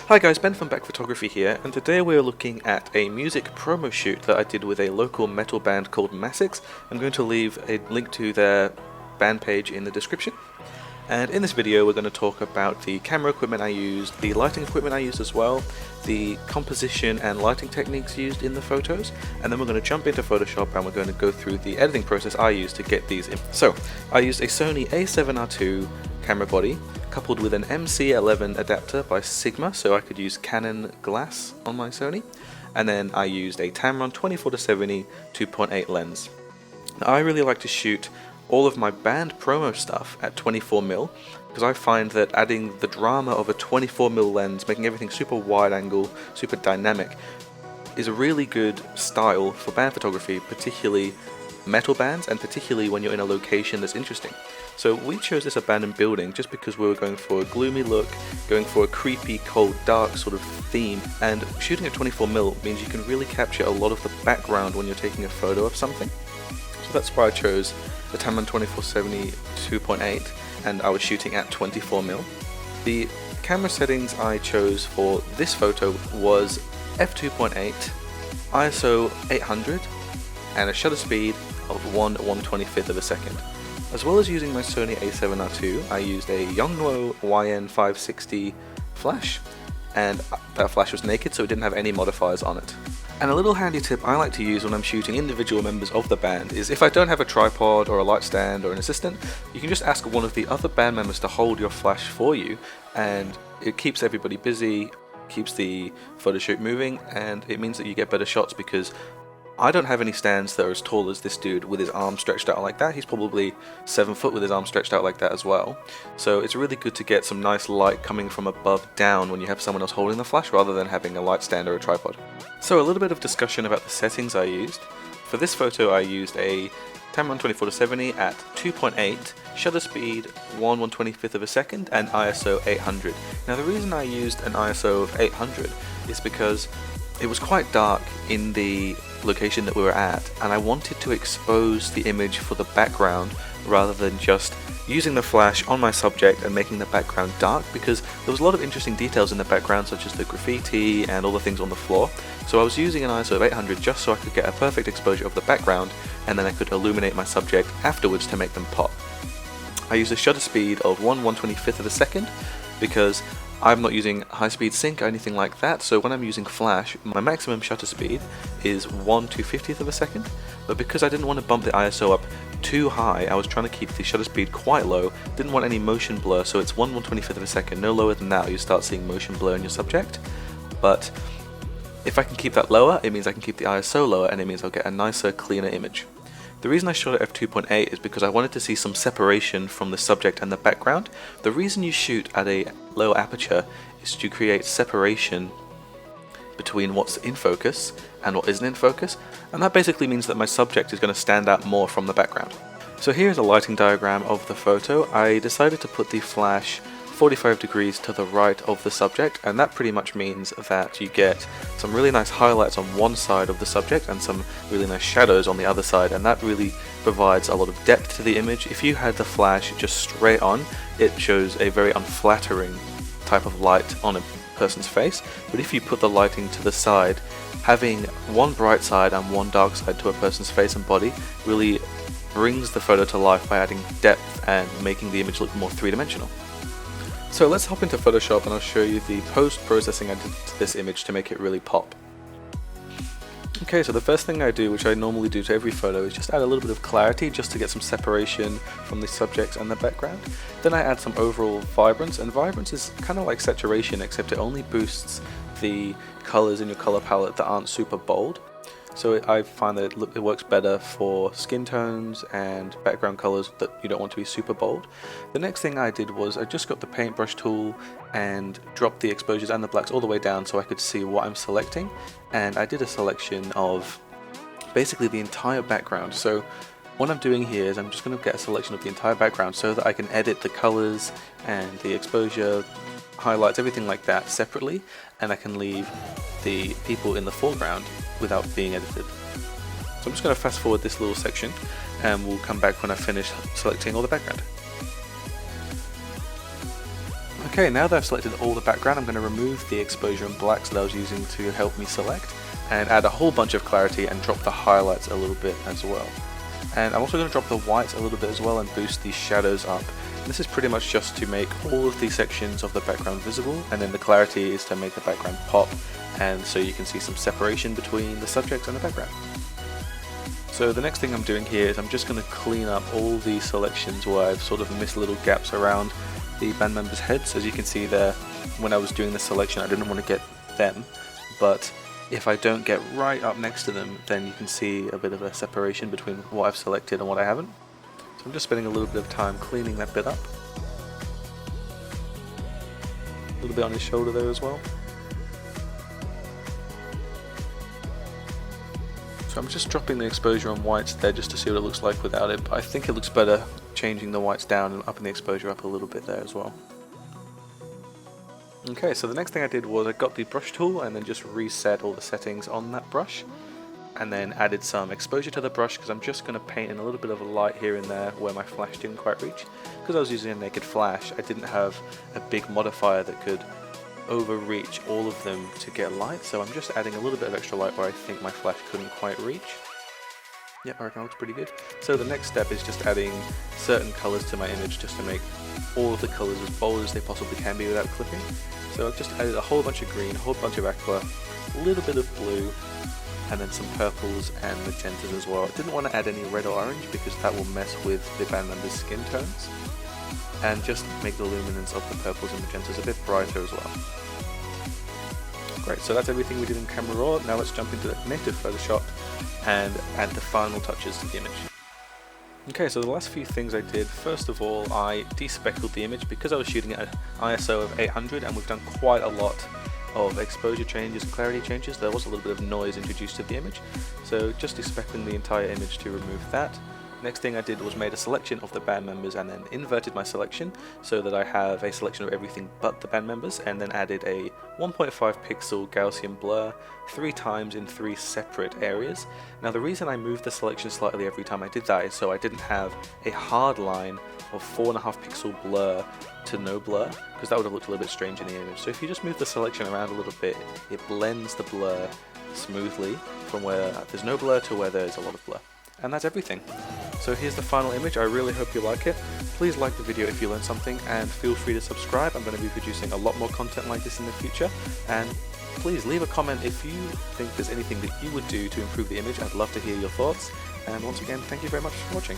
Hi guys, Ben from bachphotography here, and today we're looking at a music promo shoot that I did with a local metal band called Massix. I'm going to leave a link to their band page in the description. And in this video we're going to talk about the camera equipment I used, the lighting equipment I used as well, the composition and lighting techniques used in the photos, and then we're going to jump into Photoshop and we're going to go through the editing process I used to get these in. So, I used a Sony a7R II camera body coupled with an MC11 adapter by Sigma, so I could use Canon glass on my Sony, and then I used a Tamron 24-70 2.8 lens. Now, I really like to shoot all of my band promo stuff at 24mm because I find that adding the drama of a 24mm lens, making everything super wide angle, super dynamic, is a really good style for band photography, particularly metal bands, and particularly when you're in a location that's interesting. So we chose this abandoned building just because we were going for a gloomy look, going for a creepy, cold, dark sort of theme, and shooting at 24mm means you can really capture a lot of the background when you're taking a photo of something. So that's why I chose the Tamron 24-70 2.8, and I was shooting at 24mm. The camera settings I chose for this photo was f2.8, ISO 800, and a shutter speed of 1/125th of a second. As well as using my Sony a7R II, I used a Yongnuo YN560 flash, and that flash was naked, so it didn't have any modifiers on it. And a little handy tip I like to use when I'm shooting individual members of the band is if I don't have a tripod or a light stand or an assistant, you can just ask one of the other band members to hold your flash for you, and it keeps everybody busy, keeps the photo shoot moving, and it means that you get better shots because I don't have any stands that are as tall as this dude with his arms stretched out like that. He's probably 7 foot with his arms stretched out like that as well. So it's really good to get some nice light coming from above down when you have someone else holding the flash rather than having a light stand or a tripod. So a little bit of discussion about the settings I used. For this photo I used a Tamron 24-70 at 2.8, shutter speed 1/125th of a second, and ISO 800. Now the reason I used an ISO of 800 is because it was quite dark in the location that we were at, and I wanted to expose the image for the background rather than just using the flash on my subject and making the background dark, because there was a lot of interesting details in the background such as the graffiti and all the things on the floor. So I was using an ISO of 800 just so I could get a perfect exposure of the background, and then I could illuminate my subject afterwards to make them pop. I used a shutter speed of 1/125th of a second because I'm not using high-speed sync or anything like that, so when I'm using flash, my maximum shutter speed is 1/250th of a second, but because I didn't want to bump the ISO up too high, I was trying to keep the shutter speed quite low, didn't want any motion blur, so it's 1/125th of a second, no lower than that you start seeing motion blur in your subject. But if I can keep that lower, it means I can keep the ISO lower, and it means I'll get a nicer, cleaner image. The reason I shot at f2.8 is because I wanted to see some separation from the subject and the background. The reason you shoot at a low aperture is to create separation between what's in focus and what isn't in focus, and that basically means that my subject is going to stand out more from the background. So here's a lighting diagram of the photo. I decided to put the flash 45 degrees to the right of the subject, and that pretty much means that you get some really nice highlights on one side of the subject and some really nice shadows on the other side, and that really provides a lot of depth to the image. If you had the flash just straight on, it shows a very unflattering type of light on a person's face, but if you put the lighting to the side, having one bright side and one dark side to a person's face and body really brings the photo to life by adding depth and making the image look more three-dimensional. So let's hop into Photoshop and I'll show you the post-processing I did to this image to make it really pop. Okay, so the first thing I do, which I normally do to every photo, is just add a little bit of clarity just to get some separation from the subject and the background. Then I add some overall vibrance, and vibrance is kind of like saturation, except it only boosts the colors in your color palette that aren't super bold. So I find that it works better for skin tones and background colors that you don't want to be super bold. The next thing I did was I just got the paintbrush tool and dropped the exposures and the blacks all the way down so I could see what I'm selecting, and I did a selection of basically the entire background. So what I'm doing here is I'm just going to get a selection of the entire background so that I can edit the colors and the exposure, highlights, everything like that separately, and I can leave the people in the foreground without being edited. So I'm just going to fast forward this little section and we'll come back when I finish selecting all the background. Okay, now that I've selected all the background, I'm going to remove the exposure and blacks that I was using to help me select, and add a whole bunch of clarity and drop the highlights a little bit as well. And I'm also going to drop the whites a little bit as well and boost the shadows up. This is pretty much just to make all of the sections of the background visible, and then the clarity is to make the background pop, and so you can see some separation between the subject and the background. So the next thing I'm doing here is I'm just going to clean up all the selections where I've sort of missed little gaps around the band members' heads. As you can see there, when I was doing the selection I didn't want to get them, but if I don't get right up next to them, then you can see a bit of a separation between what I've selected and what I haven't. So I'm just spending a little bit of time cleaning that bit up. A little bit on his shoulder there as well. So I'm just dropping the exposure on whites there just to see what it looks like without it, but I think it looks better changing the whites down and upping the exposure up a little bit there as well. Okay, so the next thing I did was I got the brush tool and then just reset all the settings on that brush, and then added some exposure to the brush because I'm just going to paint in a little bit of a light here and there where my flash didn't quite reach. Because I was using a naked flash, I didn't have a big modifier that could overreach all of them to get light, so I'm just adding a little bit of extra light where I think my flash couldn't quite reach. Yep, I reckon it looks pretty good. So the next step is just adding certain colours to my image just to make all of the colours as bold as they possibly can be without clipping. So I've just added a whole bunch of green, a whole bunch of aqua, a little bit of blue, and then some purples and magentas as well. I didn't want to add any red or orange because that will mess with the band members' skin tones, and just make the luminance of the purples and magentas a bit brighter as well. Great, so that's everything we did in Camera Raw. Now let's jump into the native Photoshop and add the final touches to the image. Okay, so the last few things I did, first of all I despeckled the image because I was shooting at an ISO of 800 and we've done quite a lot of exposure changes and clarity changes. There was a little bit of noise introduced to the image, so just despeckling the entire image to remove that. Next thing I did was made a selection of the band members and then inverted my selection so that I have a selection of everything but the band members, and then added a 1.5 pixel Gaussian blur 3 times in 3 separate areas. Now the reason I moved the selection slightly every time I did that is so I didn't have a hard line of 4.5 pixel blur to no blur, because that would have looked a little bit strange in the image. So if you just move the selection around a little bit, it blends the blur smoothly from where there's no blur to where there's a lot of blur. And that's everything. So here's the final image. I really hope you like it. Please like the video if you learned something, and feel free to subscribe. I'm going to be producing a lot more content like this in the future, and please leave a comment if you think there's anything that you would do to improve the image. I'd love to hear your thoughts, and once again, thank you very much for watching.